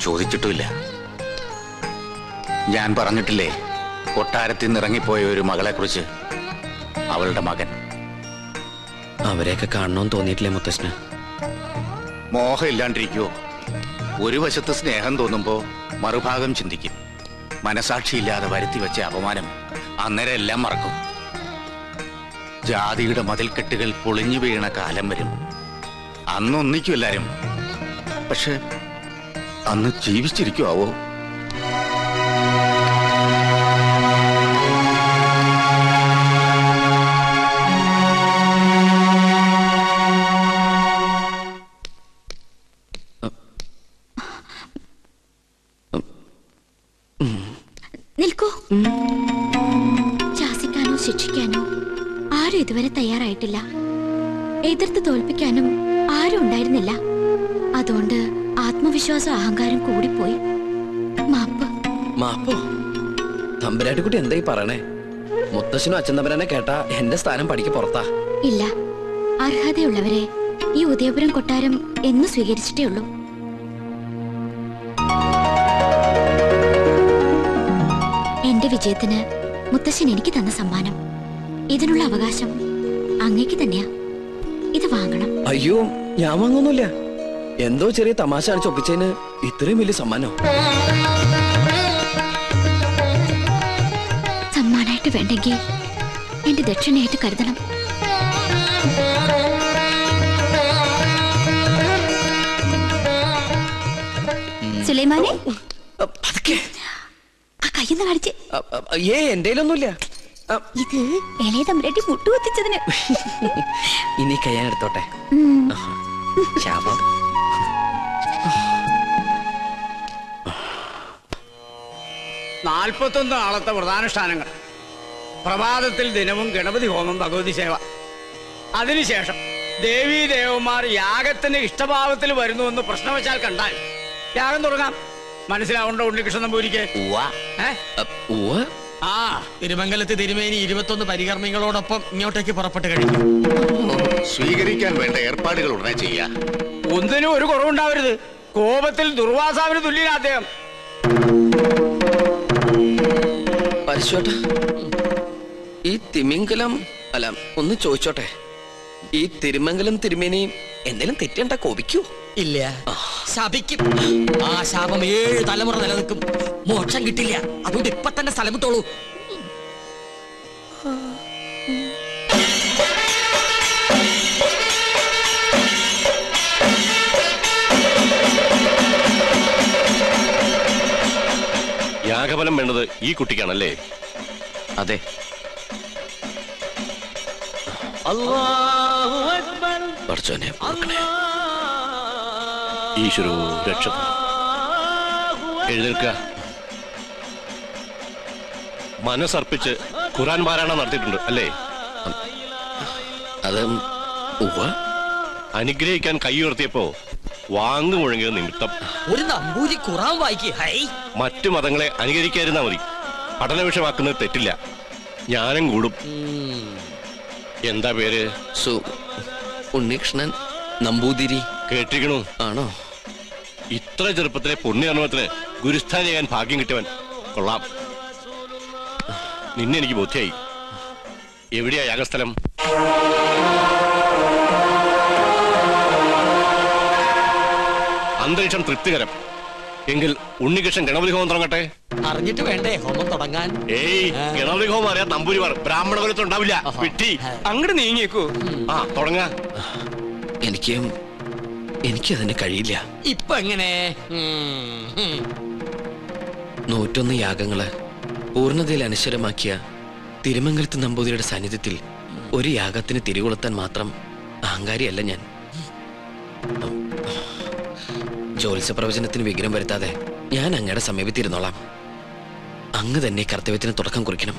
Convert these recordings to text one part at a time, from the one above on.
ചോദിച്ചിട്ടുമില്ല. ഞാൻ പറഞ്ഞിട്ടില്ലേ കൊട്ടാരത്തിൽ നിന്ന് ഇറങ്ങിപ്പോയ ഒരു മകളെക്കുറിച്ച്? അവളുടെ മകൻ. അവരെയൊക്കെ കാണണമെന്ന് തോന്നിയിട്ടില്ലേ മുത്തശ്ശന്? മോഹം ഇല്ലാണ്ടിരിക്കുവോ? ഒരു വശത്ത് സ്നേഹം തോന്നുമ്പോ മറുഭാഗം ചിന്തിക്കും. മനസാക്ഷിയില്ലാതെ വരുത്തി വെച്ച അപമാനം അന്നേരം എല്ലാം മറക്കും. ജാതിയുടെ മതിൽക്കെട്ടുകൾ പൊളിഞ്ഞു വീണ കാലം വരും. അന്ന് ഒന്നിക്കും എല്ലാരും. പക്ഷെ അന്ന് ജീവിച്ചിരിക്കുവോ? നിൽക്കൂ. ശാസിക്കാനോ ശിക്ഷിക്കാനോ ആരും ഇതുവരെ തയ്യാറായിട്ടില്ല. എതിർത്ത് തോൽപ്പിക്കാനും ആരും ഉണ്ടായിരുന്നില്ല. അതുകൊണ്ട് ആത്മവിശ്വാസം അഹങ്കാരം കൂടിപ്പോയി. മാപ്പോ? തമ്പുരാട്ടിക്കുട്ടി എന്തായി പറയണേ? മുത്തശ്ശനും അച്ഛൻ തമ്പുരാനെ കേട്ടാ എന്റെ സ്ഥാനം പടിക്ക് പുറത്താ. ഇല്ല, അർഹതയുള്ളവരെ ഈ ഉദയപുരം കൊട്ടാരം എന്ന് സ്വീകരിച്ചിട്ടേ ഉള്ളൂ. എന്റെ വിജയത്തിന് മുത്തശ്ശൻ എനിക്ക് തന്ന സമ്മാനം. ഇതിനുള്ള അവകാശം അങ്ങേക്ക് തന്നെയാ. ഇത് വാങ്ങണം. അയ്യോ, ഞാൻ വാങ്ങൊന്നുമില്ല. എന്തോ ചെറിയ തമാശ കാണിച്ച് ഒപ്പിച്ചതിന് ഇത്രയും വലിയ സമ്മാനോ? സമ്മാനായിട്ട് വേണ്ടെങ്കിൽ എന്റെ ദക്ഷിണയായിട്ട് കരുതണം. സുലൈമാനെ, ആ കയ്യെന്ന് കാണിച്ച്. എന്റെയിലൊന്നുമില്ല. ഇത് ഇളയ തമ്പുരാട്ടി മുട്ടുകുത്തിച്ചതിന്. ഇനി കയ്യാൻ എടുത്തോട്ടെ. ശാപം. 41 നാളത്തെ വ്രതാനുഷ്ഠാനങ്ങൾ. പ്രഭാതത്തിൽ ദിനവും ഗണപതി ഹോമം, ഭഗവതി സേവ. അതിനുശേഷം ദേവീ ദേവന്മാർ യാഗത്തിന് ഇഷ്ടഭാവത്തിൽ വരുന്നുവെന്ന് പ്രശ്നവശാൽ കണ്ടാൽ യാഗം തുടങ്ങാം. മനസ്സിലാവുണ്ടോ ഉണ്ണികൃഷ്ണൻ നമ്പൂരിക്ക്? തിരുമംഗലത്ത് തിരുമേനി 21 പരികർമ്മികളോടൊപ്പം ഇങ്ങോട്ടേക്ക് പുറപ്പെട്ട് കഴിഞ്ഞു. സ്വീകരിക്കാൻ വേണ്ട ഏർപ്പാടുകൾ ഉടനെ ചെയ്യാം. ഒന്നിനും ഒരു കുറവുണ്ടാവരുത്. കോപത്തിൽ ദുർവാസാവിന് തുല്യനാ അദ്ദേഹം. പരിശോട്ട, ഈ തിമിംഗലം അല്ല, ഒന്ന് ചോദിച്ചോട്ടെ, ഈ തിരുമംഗലം തിരുമേനി എന്തെങ്കിലും തെറ്റണ്ട കോപിക്കൂ? ഇല്ല, ശപിക്കും. ആ ശാപം 7 തലമുറ നിലനിൽക്കും. മോക്ഷം കിട്ടില്ല. അതുകൊണ്ട് ഇപ്പൊ തന്നെ സ്ഥലം വിട്ടോളൂ. യാഗഫലം വേണ്ടത് ഈ കുട്ടിക്കാണല്ലേ? അതെ. ഈശ്വരോ രക്ഷ. എഴുന്നേൽക്കുക. മനസ്സർപ്പിച്ച് ഖുർആൻ പാരായണം നടത്തിയിട്ടുണ്ട് അല്ലേ? അത് അനുഗ്രഹിക്കാൻ കൈ ഉയർത്തിയപ്പോ വാങ്ങു മുഴങ്ങിയത് നിമിത്തം ഒരു നമ്പൂരി ഖുർആൻ വായിക്കേ. മറ്റു മതങ്ങളെ അനുകരിക്കാതിരുന്നാ മതി. പഠന വിഷയമാക്കുന്നത് തെറ്റില്ല. ജ്ഞാനം കൂടും. എന്താ പേര്? ഉണ്ണികൃഷ്ണൻ നമ്പൂതിരി. കേട്ടിരിക്കണു? ആണോ? ഇത്ര ചെറുപ്പത്തിലെ പുണ്യകർമ്മത്തിന് ഗുരുസ്ഥാനം ചെയ്യാൻ ഭാഗ്യം കിട്ടിയവൻ. കൊള്ളാം. നിന്നെ എനിക്ക് ബോധ്യായി. എവിടെയാ യാഗസ്ഥലം? അന്തരീക്ഷം തൃപ്തികരം. എങ്കിൽ ഉണ്ണികൃഷ്ണൻ ഗണപതി ഹോമം തുടങ്ങട്ടെ. അറിഞ്ഞിട്ട് വേണ്ടേ ഹോമം തുടങ്ങാൻ? ഏയ്, ഗണപതി ഹോമം അറിയാൻ നമ്പൂരിമാർ ബ്രാഹ്മണ കുലത്തിൽ ഉണ്ടാവില്ല. വിട്ടി അങ്ങോട്ട് നീങ്ങിയേക്കൂ. തുടങ്ങ. എനിക്കതിന് കഴിയില്ല. ഇപ്പൊ എങ്ങനെ? 101 യാഗങ്ങള് പൂർണ്ണതയിൽ അനശ്വരമാക്കിയ തിരുമംഗലത്ത് നമ്പൂതിരിയുടെ സാന്നിധ്യത്തിൽ ഒരു യാഗത്തിന് തിരികൊളുത്താൻ മാത്രം അഹങ്കാരിയല്ല ഞാൻ. ജ്യോത്സ്യ പ്രവചനത്തിന് വിഘ്നം വരുത്താതെ ഞാൻ അങ്ങയുടെ സമീപത്തിരുന്നോളാം. അങ്ങ് തന്നെ കർത്തവ്യത്തിന് തുടക്കം കുറിക്കണം.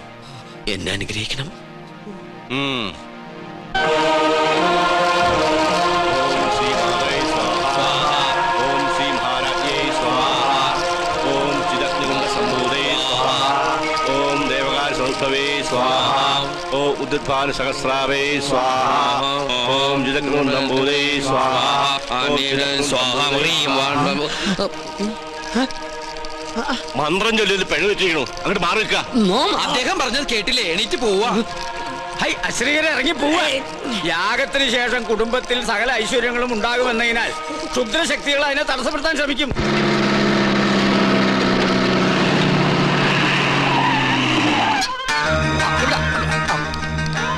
എന്നെ അനുഗ്രഹിക്കണം. ഉദ്ധാന സഹസ്രാവേ സ്വാഹ. ഓം ജിതഗ്നോന്നംബൂദേ സ്വാഹ. മന്ത്രം ചൊല്ലിയത് പിഴ വെച്ചിരിക്കണു. അങ്ങോട്ട് മാറി നിൽക്കുക. അദ്ദേഹം പറഞ്ഞത് കേട്ടില്ലേ? എണീറ്റ് പോവാ. ഹൈ, അശ്രീകരെ ഇറങ്ങി പോവാ. യാഗത്തിന് ശേഷം കുടുംബത്തിൽ സകല ഐശ്വര്യങ്ങളും ഉണ്ടാകുമെന്നതിനാൽ ക്ഷുദ്രശക്തികൾ അതിനെ തടസ്സപ്പെടുത്താൻ ശ്രമിക്കും.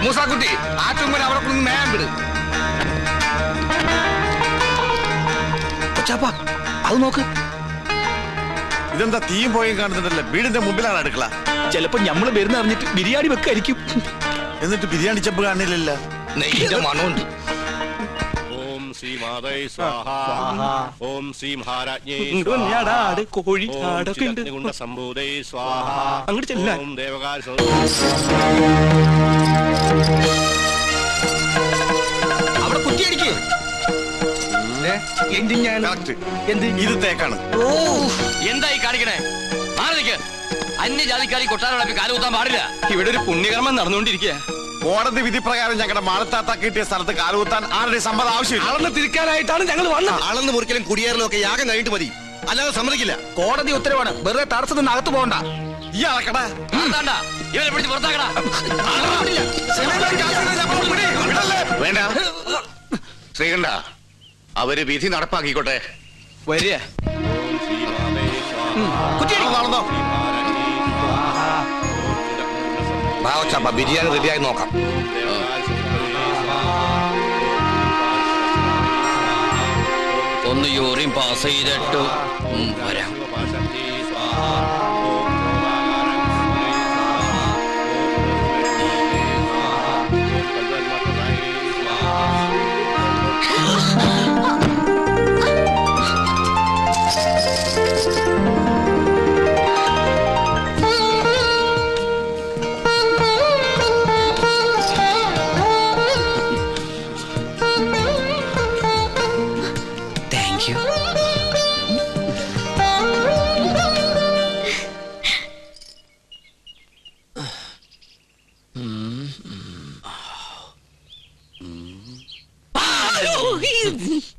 മൂസാക്കുട്ടി, ആ ചുമ്മൻ അവിടെ കൊണ്ട് നേരം വിട്. അത് നോക്ക്. ഇതെന്താ തീയും പോയും കാണുന്നുണ്ടല്ലോ? വീടിന്റെ മുമ്പിലാണ് അടുക്കള. ചിലപ്പോ ഞമ്മള് വരുന്ന അറിഞ്ഞിട്ട് ബിരിയാണി വെക്കായിരിക്കും. എന്നിട്ട് ബിരിയാണി ചെമ്പ് കാണില്ലല്ലോ. നെയ്യുടെ മണമുണ്ട്. ഓം ശ്രീ മാതൈ സ്വാഹ. ഓം ശ്രീ മഹാരാജ്ഞേ കോഴി കൊണ്ട് സംഭൂതൈ സ്വാഹ. അങ്ങോട്ട് ചെല്ലാൻ. ഓം ദേവകാല അവിടെ കുറ്റിയടിക്ക്. ഇത് തേക്കാണ്. എന്തായി കാണിക്കണേ? മാറി നിൽക്ക്. അന്യജാതിക്കാരി കൊട്ടാരം കാലുകുത്താൻ പാടില്ല. ഇവിടെ ഒരു പുണ്യകർമ്മം നടന്നുകൊണ്ടിരിക്കുക. കോടതി വിധി പ്രകാരം ഞങ്ങളുടെ മാളത്താത്ത കിട്ടിയ സ്ഥലത്ത് കാലുകുത്താൻ ആരുടെ സമ്മതം ആവശ്യമില്ല. അളന്ന് തിരിക്കാനായിട്ടാണ് ഞങ്ങൾ വന്നത്. അളന്ന് മുറിക്കലും കുടിയേറലും ഒക്കെ യാഗം കഴിഞ്ഞിട്ട് മതി, അല്ലാതെ സമ്മതിക്കില്ല. കോടതി ഉത്തരവാണ്. വെറുതെ തടസ്സത്തിൽ നിന്ന് അകത്ത് പോകണ്ട. ഈ അളക്കടാ. ഇവരെ പിടിച്ച് പുറത്താക്കടാ. വേണ്ട ശ്രീകണ്ഠ, അവര് വിധി നടപ്പാക്കിക്കോട്ടെ. വരിക. നടന്നോ? ബിരിയാണി റെഡിയായി നോക്കാം. ഒന്ന് യൂറിൻ പാസ് ചെയ്തിട്ട് വരാം.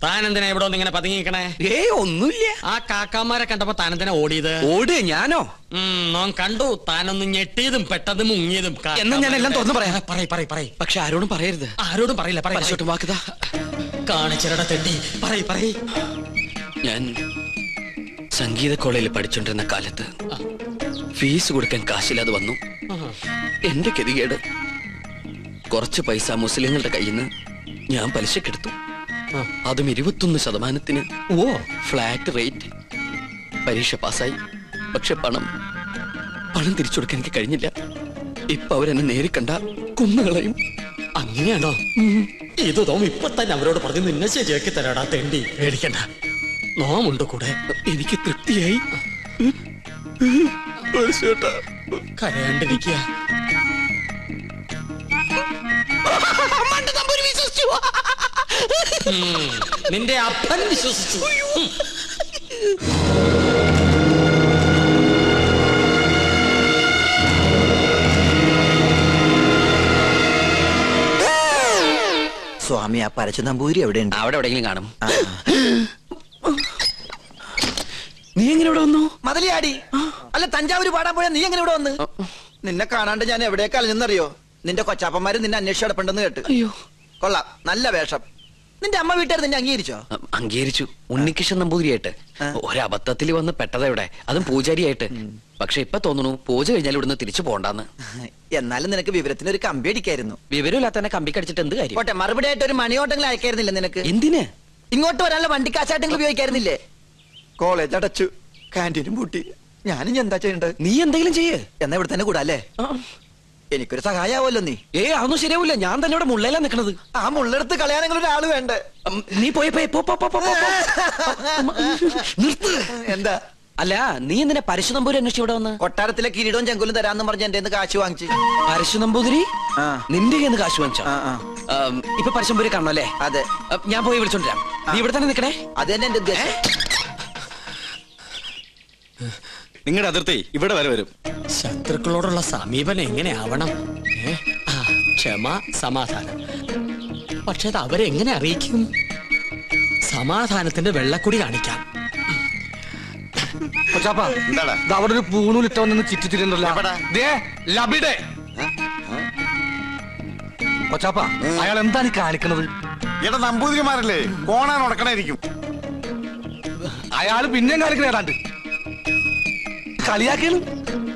താനെന്തിനാ ഇവിടെ ഒന്ന് ഇങ്ങനെ പതുങ്ങിക്കണേ? ഒന്നുമില്ല. ആ കാക്കാമാരെ കണ്ടപ്പോ താനെന്തിനാ ഓടിയത്? ഓട് ഞാനോ? നോൻ കണ്ടു. താനൊന്ന് ഞെട്ടിയതും പെട്ടതും മുങ്ങിയതും. എന്നാ ഞാൻ എല്ലാം തുറന്നു പറയാം. പറയ്. പക്ഷെ ആരോടും പറയരുത്. ആരോടും പറയില്ല. പരിശോട്ടും വാക്കുതാ. കാണിച്ചിരട തെണ്ടി. പറയ്. ഞാൻ സംഗീത കോളേജിൽ പഠിച്ചോണ്ടിരുന്ന കാലത്ത് ഫീസ് കൊടുക്കാൻ കാശില്ലാതെ വന്നു. എന്റെ ഗതികേട്. കുറച്ച് പൈസ മുസ്ലിങ്ങളുടെ കയ്യിൽ നിന്ന് ഞാൻ പലിശക്കെടുത്തു. അതും 21%. Flat rate. പരീക്ഷ പാസ്സായി. പക്ഷെ പണം തിരിച്ചു കൊടുക്കാൻ എനിക്ക് കഴിഞ്ഞില്ല. ഇപ്പൊ അവരെന്നെ നേരിക്കണ്ട കുന്നുകളയും. അങ്ങനെയാണോ? ഇത് തോം ഇപ്പൊ തന്നെ അവരോട് പറഞ്ഞു നിന്നെ ശരിയാക്കി തരാടാ തെണ്ടി. പേടിക്കണ്ട, നോമുണ്ട് കൂടെ. എനിക്ക് തൃപ്തിയായി. കരയാണ്ടിരിക്കുക. നിന്റെ അപ്പൻ വിശ്വസിച്ചു. സ്വാമി, ആ പരച്ചു നമ്പൂരി എവിടെയുണ്ട്? അവിടെ എവിടെയെങ്കിലും കാണും. നീ എങ്ങനെ ഇവിടെ വന്നു? മതലിയാടി. അല്ല, തഞ്ചാവൂര് പാടാൻ പോയാ നീ എങ്ങനെ ഇവിടെ വന്ന്? നിന്നെ കാണാണ്ട് ഞാൻ എവിടേക്ക് അലഞ്ഞെന്നറിയോ? നിന്റെ കൊച്ചാപ്പന്മാര് നിന്നെ അന്വേഷിച്ച് കിടപ്പുണ്ടെന്ന് കേട്ട്. അയ്യോ, കൊള്ളാം, നല്ല വേഷം. നിന്റെ അമ്മ വീട്ടുകാർ നിന്നെ അംഗീകരിച്ചോ? അംഗീകരിച്ചു. ഉണ്ണികൃഷ്ണൻ നമ്പൂതിരിയായിട്ട്. ഒരബദ്ധത്തിൽ വന്ന് പെട്ടതെവിടെ, അതും പൂജാരിയായിട്ട്. പക്ഷെ ഇപ്പൊ തോന്നുന്നു പൂജ കഴിഞ്ഞാൽ ഇവിടുന്ന് തിരിച്ചു പോണ്ടെന്ന്. എന്നാലും നിനക്ക് വിവരത്തിന് ഒരു കമ്പി അടിക്കായിരുന്നു. വിവരമില്ലാത്ത തന്നെ കമ്പി കടിച്ചിട്ട് എന്ത് കാര്യം? പോട്ടെ, മറുപടി ആയിട്ട് ഒരു മണിയോട്ടെങ്കിലും അയക്കായിരുന്നില്ല നിനക്ക്? എന്തിന്? ഇങ്ങോട്ട് വരാനുള്ള വണ്ടിക്കാശായിട്ടെങ്കിലും ഉപയോഗിക്കായിരുന്നില്ലേ? കോളേജ് അടച്ചു, കാന്റീനും പൂട്ടി. ഞാനും എന്താ ചെയ്യണ്ടത്? നീ എന്തെങ്കിലും ചെയ്യേ. എന്നാ ഇവിടെ തന്നെ കൂടാ അല്ലേ? എനിക്കൊരു സഹായാവല്ലോ നീ. അതൊന്നും ശരിയാവില്ല. ഞാൻ തന്നെ ഇവിടെ മുള്ളയിലാ നിക്കണത്. ആ മുള്ളെടുത്ത് കളയാനെങ്കിലും ഒരാള് വേണ്ടേ? നീ പോയി നിർത്ത്. എന്താ? അല്ല, നീ എന്തിനാ പരശു നമ്പൂരി അന്വേഷിച്ച് ഇവിടെ വന്ന്? കൊട്ടാരത്തിലെ കിരീടവും ചെങ്കുലും തരാന്ന് പറഞ്ഞ എന്റെ കാശ് വാങ്ങിച്ചു. പരശു നമ്പൂതിരി നിന്റെ കയ്യിൽ നിന്ന് കാശ് വാങ്ങിച്ചോ? ഇപ്പൊ പരശുനമ്പൂരി കാണണം അല്ലേ? അതെ. ഞാൻ പോയി വിളിച്ചോണ്ടിരാം. നീ ഇവിടെ തന്നെ നിക്കണേ. അത് തന്നെ എന്റെ ഉദ്ദേശം. നിങ്ങളുടെ അതിർത്തി ഇവിടെ വരെ വരും. ശത്രുക്കളോടുള്ള സമീപനം എങ്ങനെ ആവണം? ക്ഷമ, സമാധാനം. പക്ഷെ അത് അവരെങ്ങനെ അറിയിക്കും? സമാധാനത്തിന്റെ വെള്ളക്കുടി കാണിക്കാം. കൊച്ചാപ്പ എന്താടാ അവിടെ ഒരു പൂണൂലിട്ട വന്ന് ചിറ്റിത്തിരുന്നല്ലോ എവിടാ? ലബിടെ കൊച്ചാപ്പ അയാൾ എന്താണ് ഈ കാണിക്കണത്? എടാ നമ്പൂതിരിമാരല്ലേ കോണാൻ ഉടക്കണായിരിക്കും. അയാള് പിന്നെയും കാണിക്കണ ഏതാണ്ട് കളിയാക്കാണ്.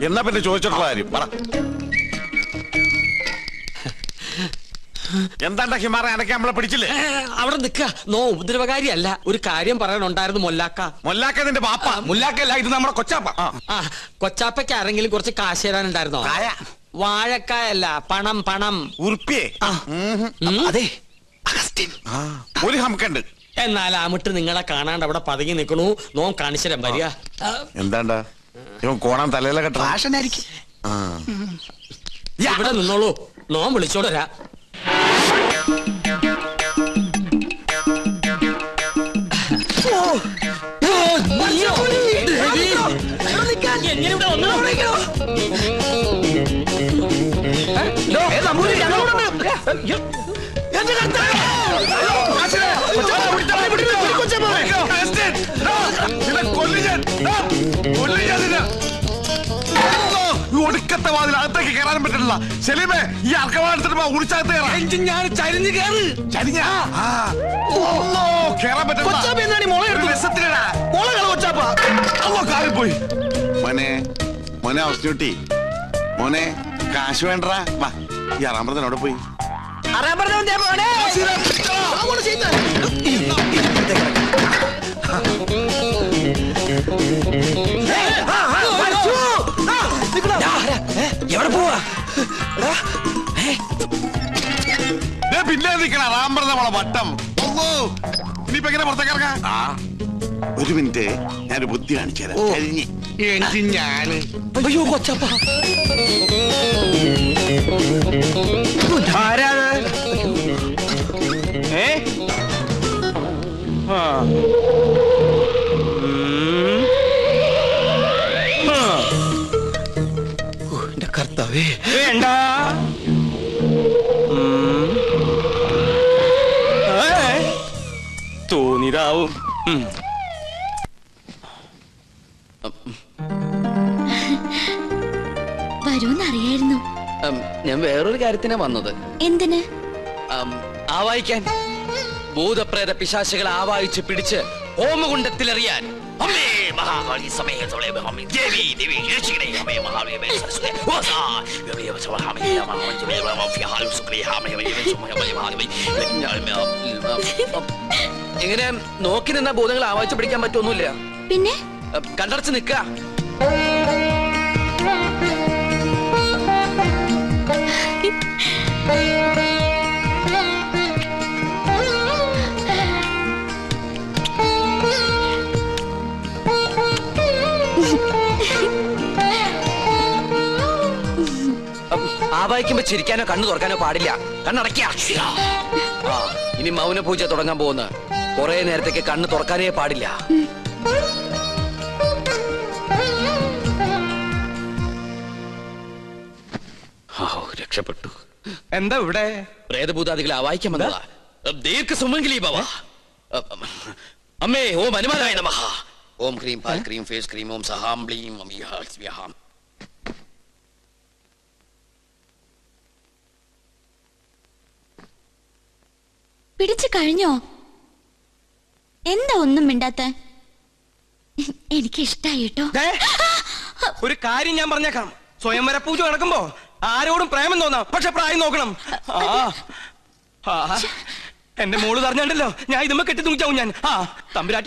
എന്നാ പിന്നെ ചോദിച്ചിട്ടുള്ള കാര്യം പറ. എന്താണ്ടാ ഹിമാറ അനക്കെ നമ്മളെ പിടിച്ചില്ലേ? അവിടെ നിക്ക നോ ഉപദ്രവകാരിയല്ല. ഒരു കാര്യം പറയാനുണ്ടായിരുന്നു മൊല്ലാക്ക. മൊല്ലാക്ക നിന്റെ ബാപ്പ. മുല്ലാക്കല്ല, ഇത് നമ്മുടെ കൊച്ചാപ്പ. ആ കൊച്ചാപ്പയ്ക്ക് ആരെങ്കിലും കുറച്ച് കാശ് തരാനുണ്ടായിരുന്നോ? വാഴക്കായല്ല, പണം പണം. ഉറുപ്പിയേ? അതെ. ഒരു ഹംക്കുണ്ട്. എന്നാൽ അമിട്ട് നിങ്ങളെ കാണാണ്ട് അവിടെ പതുങ്ങി നിൽക്കണു. നോം കാണിച്ചരം വരിക. എന്താണ്ടാ ഇവൻ കോണാൻ തലയിലെ കെട്ട ഇവിടെ നിന്നോളൂ, നോം വിളിച്ചോടരാ. ഒടുക്കത്തെ വാതിൽ അകത്തേക്ക് കയറാനും പറ്റില്ല. സെലീമേ ഈ അർക്കവാടത്തിട്ട് ഉടിച്ചകത്ത് കയറാൻ ചരിഞ്ഞ് കയറ്. കേറാൻ പോയി. മോനെ മോനെ അവസ്ഥ മോനെ കാശ് വേണ്ടടാ. വാ ഈ അറാമ്പറത്തിനോടെ പോയി. എവിടെ പോവാ? പിന്നെ നിക്കണ റാമ്പറ നമ്മളെ വട്ടം. ഇനിയിപ്പോ എങ്ങനെ പുറത്തേക്ക് ഇറങ്ങാം? ഒരു മിനിറ്റ് ഞാനൊരു ബുദ്ധി കാണിച്ചു തരാം. കഴിഞ്ഞ് ഞാന് അയ്യോ കൊച്ചപ്പ, എന്റെ കർത്താവേ. വേണ്ട, തോന്നിയതാവും. വരൂന്നറിയായിരുന്നു. ഞാൻ വേറൊരു കാര്യത്തിനാ വന്നത്. എന്തിന്? ആവായിക്കാൻ. ഭൂതപ്രേത പിശാചുകളെ ആവായിച്ച് പിടിച്ച് ഹോമകുണ്ടത്തിലെറിയാൻ. അമ്മേ മഹാകാളി സമേതോളെ അമ്മേ ദേവി ദേവി രക്ഷിക്കണേ അമ്മേ മഹാകാളി സരസ്വതി വാസാ ദേവി വസവഹാമേ മഹാമഞ്ജമേ വഫിഹാലു സുക്രിഹാമേ വയവേ. എങ്ങനെ നോക്കി നിന്ന ഭൂതങ്ങളെ ആവായിച്ച് പിടിക്കാൻ പറ്റൊന്നുമില്ല. പിന്നെ കണ്ടടച്ച് നിൽക്കുക. ആവായിക്കുമ്പോ ചിരിക്കാനോ കണ്ണു തുറക്കാനോ പാടില്ല. കണ്ണടയ്ക്ക. ഇനി മൗനപൂജ തുടങ്ങാൻ പോകുന്ന കുറെ നേരത്തേക്ക് കണ്ണ് തുറക്കാനേ പാടില്ല. രക്ഷപ്പെട്ടു. എന്താ ഇവിടെ? പ്രേതഭൂതാദികളെ ആവായിക്കാൻ വന്നതാ. ദീർഘ സുമംഗലി ഭവ. അമ്മേ ഓം ഹനുമാനായ നമഃ. ഓം ക്രീം പാൽ ക്രീം ഫേസ് ക്രീം ഓം സഹാം ബ്ലീം അമിഹാം. പിടിച്ചു കഴിഞ്ഞോ? എന്താ ഒന്നും മിണ്ടാത്ത? എനിക്ക് ഇഷ്ടായി കേട്ടോ. ഒരു കാര്യം ഞാൻ പറഞ്ഞേക്കാം. സ്വയംവര പൂജ നടക്കുമ്പോ ആരോടും പ്രേമം തോന്നാം, പക്ഷെ പ്രായം നോക്കണം. എന്റെ മോള് പറഞ്ഞാണ്ടല്ലോ ഞാൻ ഇതുമ്മ കെട്ടി തൂങ്ങിച്ചാവും ഞാൻ. തമ്പുരാട്ടി